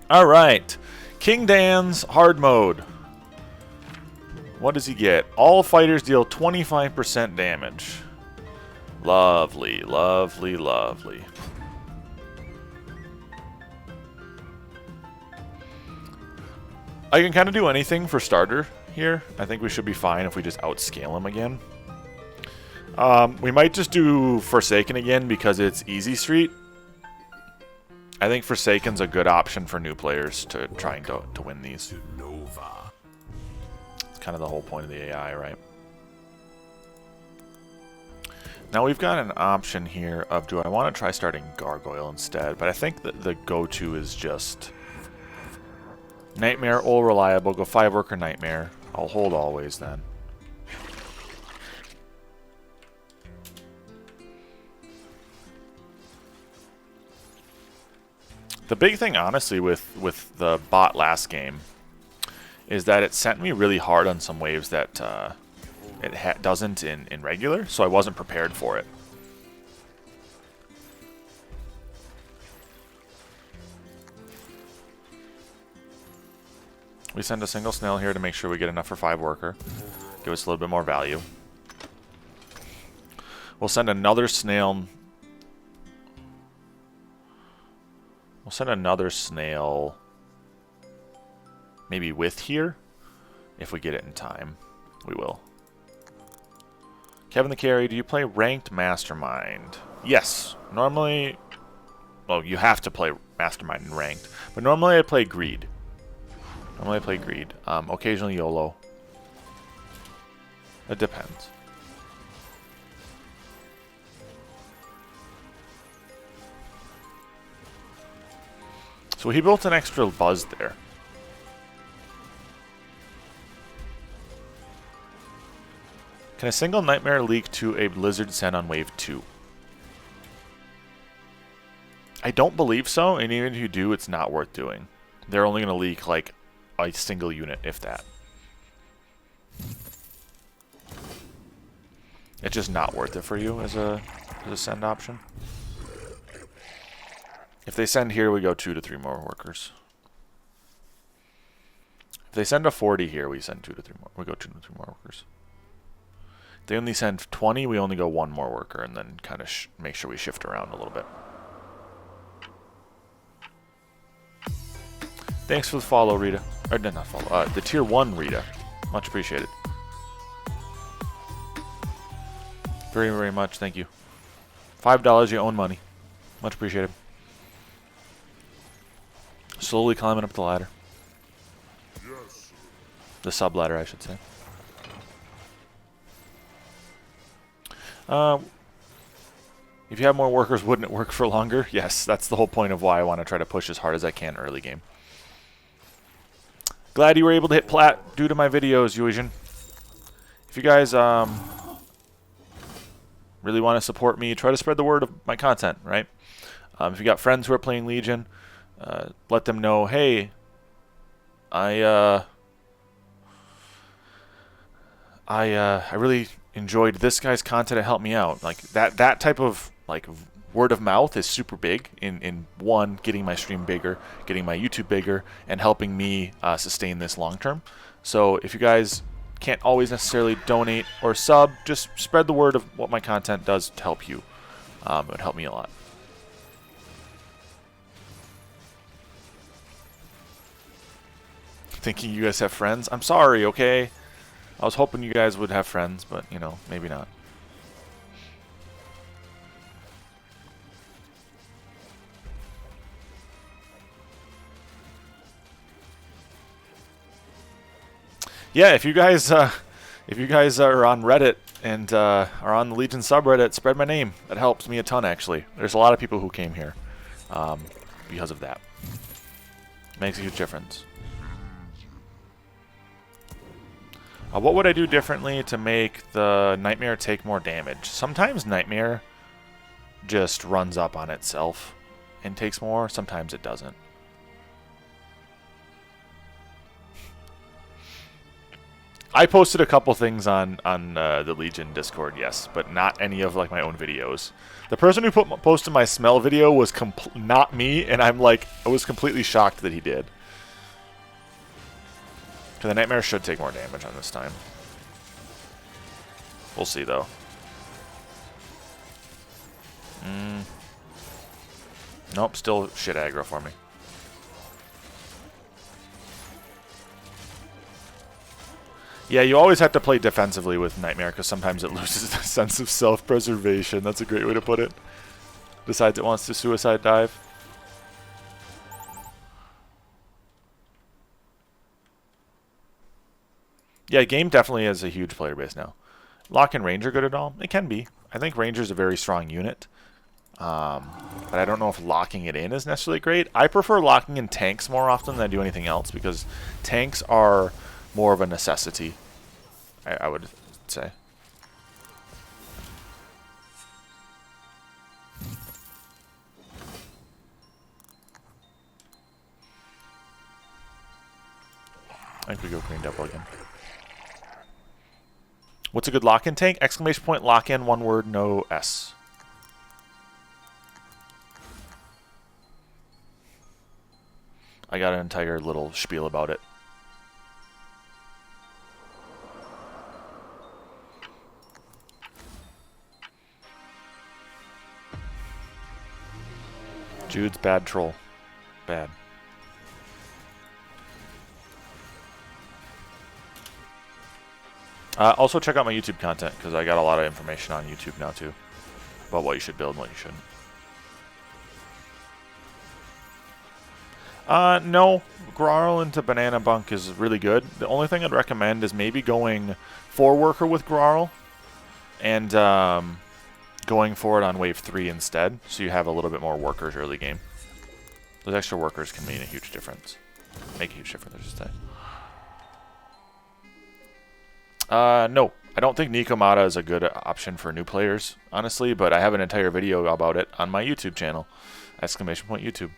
Alright. King Danz, hard mode. What does he get? All fighters deal 25% damage. Lovely, lovely, lovely. I can kind of do anything for starter here. I think we should be fine if we just outscale him again. We might just do Forsaken again because it's easy street. I think Forsaken's a good option for new players to trying to win these. It's kind of the whole point of the AI, right? Now we've got an option here of do I want to try starting Gargoyle instead, but I think that the go-to is just Nightmare, all reliable, go 5 worker Nightmare. I'll hold always then. The big thing, honestly, with the bot last game is that it sent me really hard on some waves that it doesn't in regular, so I wasn't prepared for it. We send a single snail here to make sure we get enough for 5 worker. Give us a little bit more value. We'll send another snail. We'll send another snail maybe with here. If we get it in time, we will. Kevin the Carry, do you play Ranked Mastermind? Yes. Normally, well, you have to play Mastermind and Ranked. But normally I play Greed. Occasionally YOLO. It depends. So he built an extra buzz there. Can a single Nightmare leak to a Blizzard Send on wave 2? I don't believe so, and even if you do, it's not worth doing. They're only going to leak like a single unit, if that. It's just not worth it for you as a send option. If they send here, we go 2 to 3 more workers. If they send a 40 here, we send 2 to 3 more. We go 2 to 3 more workers. If they only send 20, we only go 1 more worker, and then kind of make sure we shift around a little bit. Thanks for the follow, Rita. Or no, not follow. The tier 1 Rita. Much appreciated. Very, very much. Thank you. $5, your own money. Much appreciated. Slowly climbing up the ladder. Yes. The sub ladder, I should say. If you have more workers, wouldn't it work for longer? Yes, that's the whole point of why I want to try to push as hard as I can early game. Glad you were able to hit plat due to my videos, Yuijin. If you guys really want to support me, try to spread the word of my content, right? If you got friends who are playing Legion, let them know, hey, I really enjoyed this guy's content. It helped me out. Like that type of like word of mouth is super big in one, getting my stream bigger, getting my YouTube bigger, and helping me sustain this long term. So if you guys can't always necessarily donate or sub, just spread the word of what my content does to help you. It would help me a lot. Thinking you guys have friends? I'm sorry, okay? I was hoping you guys would have friends, but, you know, maybe not. Yeah, if you guys are on Reddit and are on the Legion subreddit, spread my name. That helps me a ton, actually. There's a lot of people who came here because of that. Makes a huge difference. What would I do differently to make the Nightmare take more damage? Sometimes Nightmare just runs up on itself and takes more. Sometimes it doesn't. I posted a couple things on the Legion Discord, yes, but not any of like my own videos. The person who posted my smell video was not me, and I was completely shocked that he did. Because the Nightmare should take more damage on this time. We'll see though. Nope, still shit aggro for me. Yeah, you always have to play defensively with Nightmare because sometimes it loses the sense of self-preservation. That's a great way to put it. Decides it wants to suicide dive. Yeah, game definitely has a huge player base now. Lock and Ranger good at all? It can be. I think Ranger's a very strong unit. But I don't know if locking it in is necessarily great. I prefer locking in tanks more often than I do anything else because tanks are more of a necessity, I would say. I think we go Green Devil again. What's a good lock-in tank? Exclamation point, lock-in, one word, no S. I got an entire little spiel about it. Jude's bad troll. Bad. Also check out my YouTube content, because I got a lot of information on YouTube now too. About what you should build and what you shouldn't. No. Grarl into Banana Bunk is really good. The only thing I'd recommend is maybe going 4-worker with Grarl and going for it on wave 3 instead, so you have a little bit more workers early game. Those extra workers can mean a huge difference. Make a huge difference, I should say. No. I don't think Nikomata is a good option for new players, honestly, but I have an entire video about it on my YouTube channel. Exclamation point YouTube.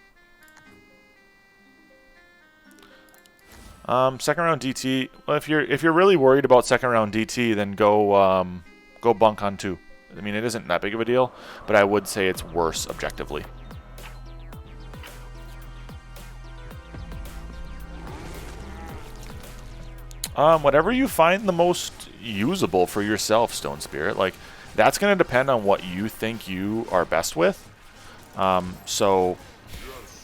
Second round DT. Well, if you're really worried about second round DT, then go bunk on 2. I mean, it isn't that big of a deal, but I would say it's worse objectively. Whatever you find the most usable for yourself, Stone Spirit. Like, that's going to depend on what you think you are best with. So,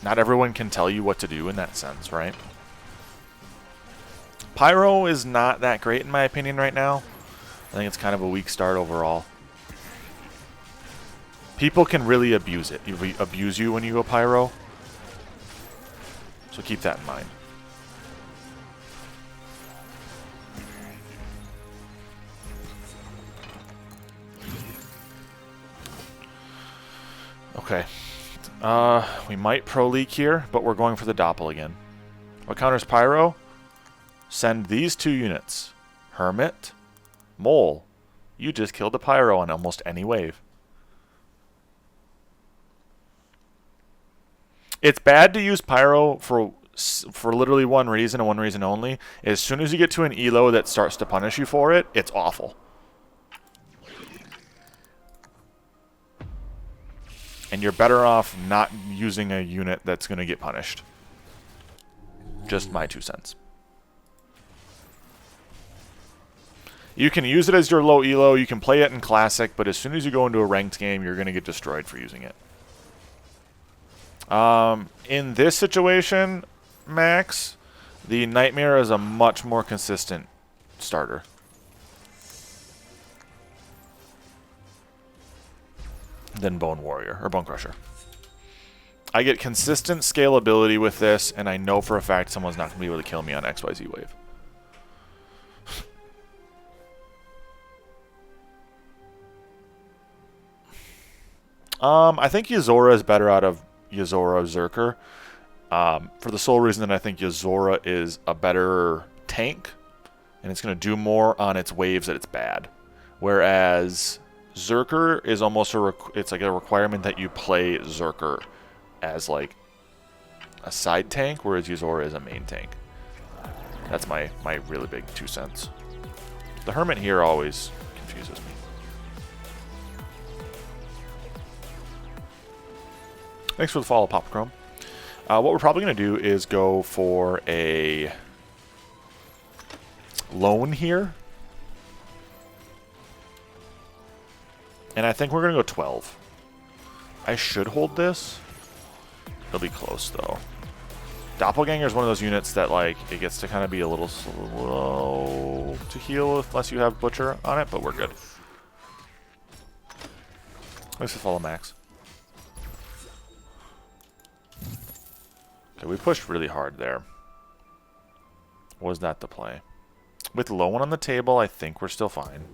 not everyone can tell you what to do in that sense, right? Pyro is not that great in my opinion right now. I think it's kind of a weak start overall. People can really abuse it. Abuse you when you go Pyro. So keep that in mind. Okay. We might pro leak here, but we're going for the Doppel again. What counters Pyro? Send these 2 units. Hermit, Mole. You just killed a Pyro on almost any wave. It's bad to use Pyro for literally one reason and one reason only. As soon as you get to an elo that starts to punish you for it, it's awful. And you're better off not using a unit that's going to get punished. Just my 2 cents. You can use it as your low elo, you can play it in Classic, but as soon as you go into a ranked game, you're going to get destroyed for using it. In this situation, Max, the Nightmare is a much more consistent starter. Than Bone Warrior, or Bone Crusher. I get consistent scalability with this, and I know for a fact someone's not going to be able to kill me on XYZ wave. I think Yozora is better out of Yozora Zerker. For the sole reason that I think Yozora is a better tank, and it's going to do more on its waves that it's bad. Whereas Zerker is almost it's like a requirement that you play Zerker as like a side tank, whereas Yozora is a main tank. That's my really big 2 cents. The Hermit here always confuses me. Thanks for the follow, Popchrome. What we're probably going to do is go for a loan here. And I think we're going to go 12. I should hold this. It'll be close, though. Doppelganger is one of those units that, like, it gets to kind of be a little slow to heal unless you have Butcher on it, but we're good. Let's just follow Max. Okay, we pushed really hard there. Was that the play? With low one on the table, I think we're still fine.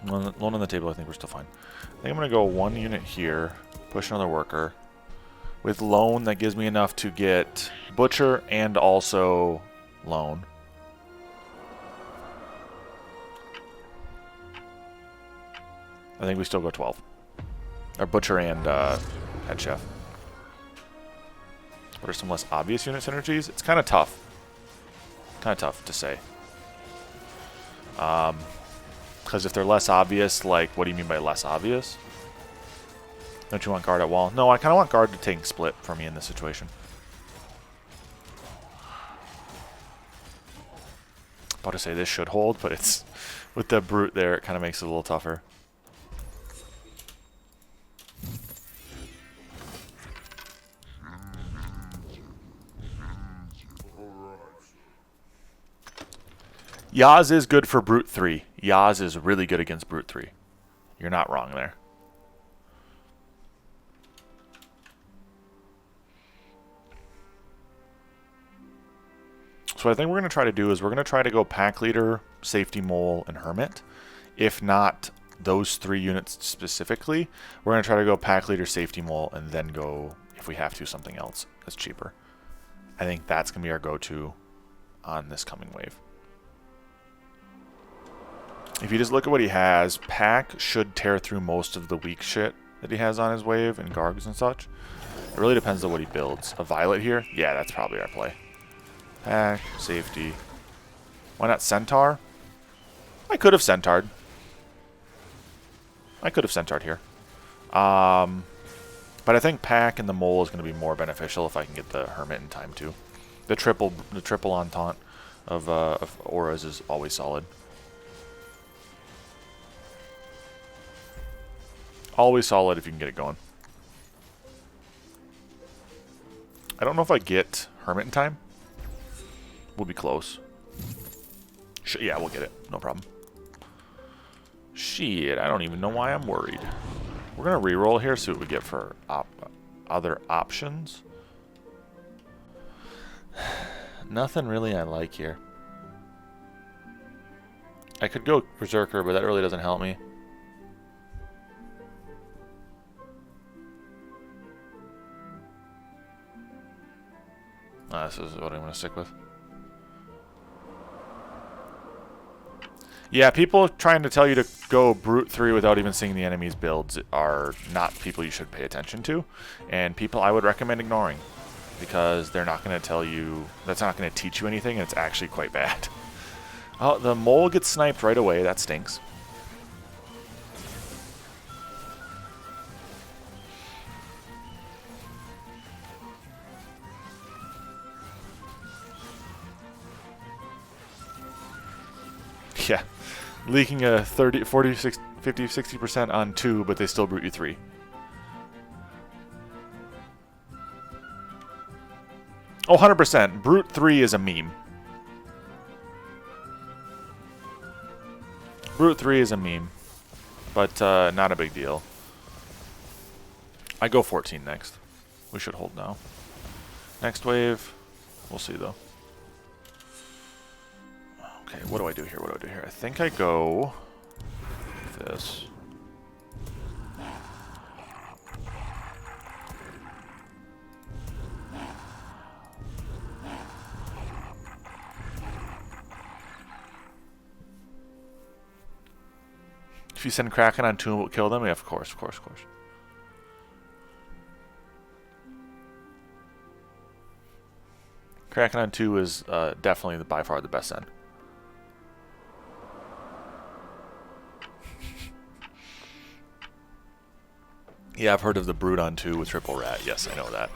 Loan on the table, I think we're still fine. I think I'm going to go one unit here, push another worker. With loan, that gives me enough to get Butcher and also loan. I think we still go 12. Or Butcher and Head Chef. What are some less obvious unit synergies? It's kind of tough. Kind of tough to say. Because if they're less obvious, like, what do you mean by less obvious? Don't you want guard at wall? No, I kind of want guard to take split for me in this situation. About to say this should hold, but it's with the brute there, it kind of makes it a little tougher. Yaz is good for Brute 3. Yaz is really good against Brute 3. You're not wrong there. So what I think we're going to try to do is we're going to try to go Pack Leader, Safety Mole, and Hermit. If not those 3 units specifically, we're going to try to go Pack Leader, Safety Mole, and then go, if we have to, something else that's cheaper. I think that's going to be our go-to on this coming wave. If you just look at what he has, Pack should tear through most of the weak shit that he has on his wave and Gargs and such. It really depends on what he builds. A Violet here? Yeah, that's probably our play. Pack, safety. Why not Centaur? I could have Centaured. I could have Centaured here. But I think Pack and the Mole is going to be more beneficial if I can get the Hermit in time too. The triple Entente of auras is always solid. Always solid if you can get it going. I don't know if I get Hermit in time. We'll be close. Yeah, we'll get it. No problem. Shit, I don't even know why I'm worried. We're going to reroll here, see what we get for other options. Nothing really I like here. I could go Berserker, but that really doesn't help me. This is what I'm going to stick with. Yeah, people trying to tell you to go Brute 3 without even seeing the enemy's builds are not people you should pay attention to. And people I would recommend ignoring. Because they're not going to tell you... That's not going to teach you anything, and it's actually quite bad. Oh, the Mole gets sniped right away. That stinks. Yeah, leaking a 30, 40, 60, 50, 60% on 2, but they still brute you 3. Oh, 100%. Brute 3 is a meme. Brute 3 is a meme, but not a big deal. I go 14 next. We should hold now. Next wave, we'll see though. Okay, what do I do here? What do I do here? I think I go with this. If you send Kraken on 2, it will kill them? Yeah, of course, of course, of course. Kraken on 2 is definitely by far the best end. Yeah, I've heard of the Brute on 2 with Triple Rat. Yes, I know that.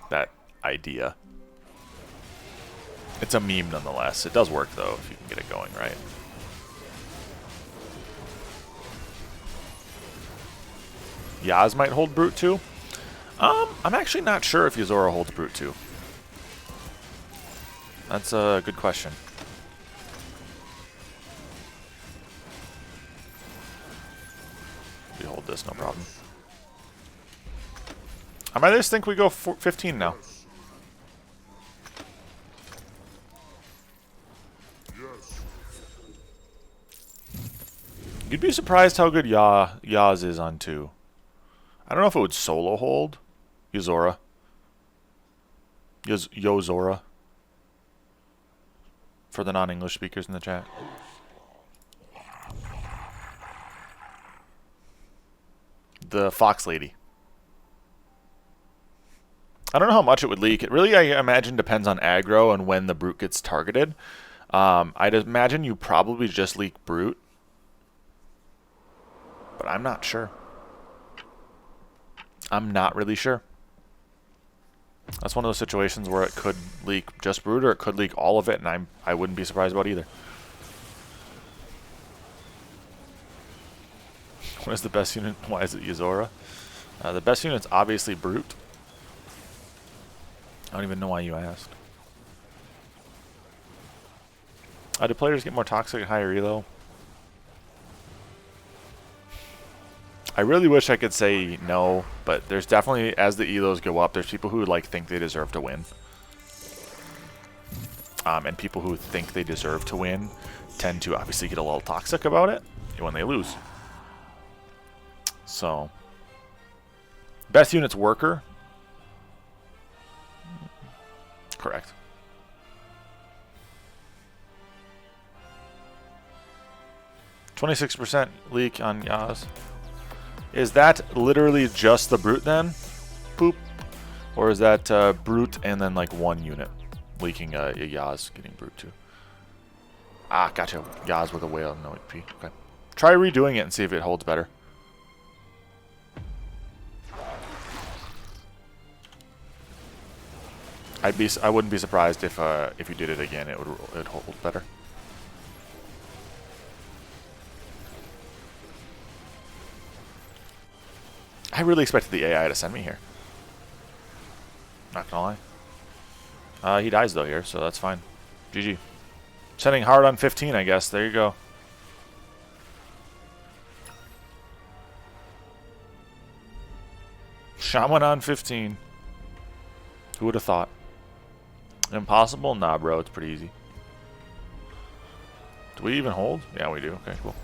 That idea. It's a meme nonetheless. It does work though if you can get it going right. Yaz might hold Brute 2. I'm actually not sure if Yuzora holds Brute 2. That's a good question. We hold this, no problem. I might just think we go 15 now. You'd be surprised how good Yaz is on 2. I don't know if it would solo hold. Yuzora. Yozora. For the non-English speakers in the chat. The Fox Lady. I don't know how much it would leak. It really, I imagine, depends on aggro and when the Brute gets targeted. I'd imagine you probably just leak Brute. But I'm not sure. I'm not really sure. That's one of those situations where it could leak just Brute or it could leak all of it, and I wouldn't be surprised about either. What is the best unit? Why is it Yuzora? The best unit's obviously Brute. I don't even know why you asked. Do players get more toxic at higher elo? I really wish I could say no, but there's definitely, as the elos go up, there's people who like think they deserve to win. And people who think they deserve to win tend to obviously get a little toxic about it when they lose. So, best unit's Worker. Correct. %26 leak on Yaz. Is that literally just the Brute then? Boop. Or is that Brute and then like one unit leaking a Yaz getting Brute too? Ah, gotcha. Yaz with a whale, no EP. Okay. Try redoing it and see if it holds better. I wouldn't be surprised if you did it again, it'd hold better. I really expected the AI to send me here. Not gonna lie. He dies though here, so that's fine. GG. Sending hard on 15, I guess. There you go. Shaman on 15. Who would have thought? Impossible? Nah, bro. It's pretty easy. Do we even hold? Yeah, we do. Okay, cool.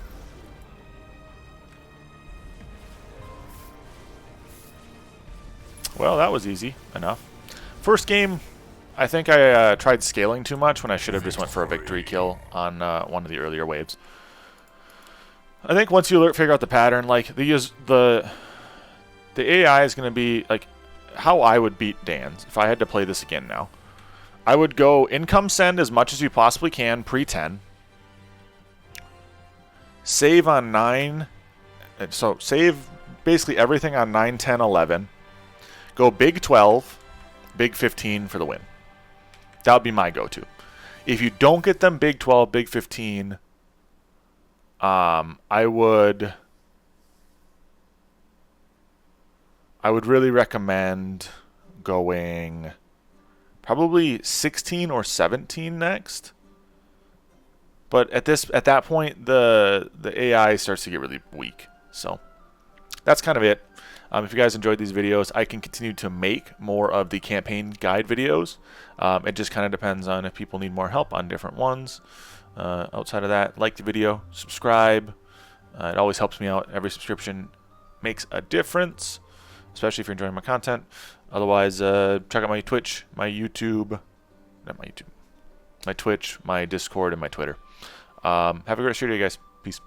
Well, that was easy enough. First game, I think I tried scaling too much when I should have just went for a victory kill on one of the earlier waves. I think once you figure out the pattern, like the AI is going to be like how I would beat Danz if I had to play this again now. I would go income send as much as you possibly can pre-10. Save on 9. So save basically everything on 9, 10, 11. Go big 12, big 15 for the win. That would be my go-to. If you don't get them big 12, big 15, I would really recommend going probably 16 or 17 next. But at that point, the AI starts to get really weak. So that's kind of it. If you guys enjoyed these videos, I can continue to make more of the campaign guide videos. It just kind of depends on if people need more help on different ones. Outside of that, like the video, subscribe. It always helps me out. Every subscription makes a difference, especially if you're enjoying my content. Otherwise, check out my Twitch, my YouTube, not my YouTube, my Twitch, my Discord, and my Twitter. Have a great rest of your day, guys. Peace.